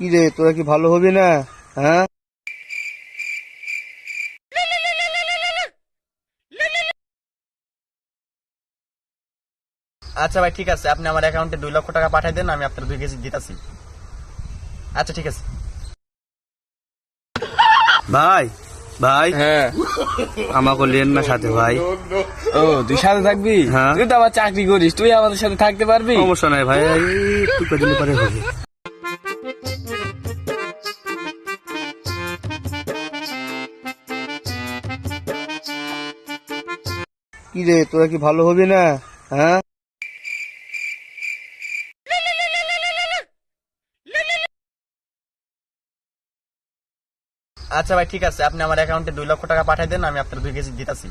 কি রে, তোরা কি ভালো হবি না? হ্যাঁ, আচ্ছা ভাই, ঠিক আছে, আপনি আমার অ্যাকাউন্টে 2 লক্ষ টাকা পাঠিয়ে দেন, আমি আপনার 2 কেজি দিতেছি। আচ্ছা, ঠিক আছে ভাই ভাই হ্যাঁ। আমাকে লেন না সাথে ভাই। ও, তুই সাথে থাকবি? হ্যাঁ। তুই তো আবার চাকরি করিস, তুই আমাদের সাথে থাকতে পারবি? সমস্যা নাই ভাই, একটু কদিন পরে হবে। কি রে, তোরা কি ভালো হবি না? হ্যাঁ, আচ্ছা ভাই, ঠিক আছে, আপনি আমার অ্যাকাউন্টে 2 লক্ষ টাকা পাঠিয়ে দেন, আমি আপনার 2 কেজি দিতেছি।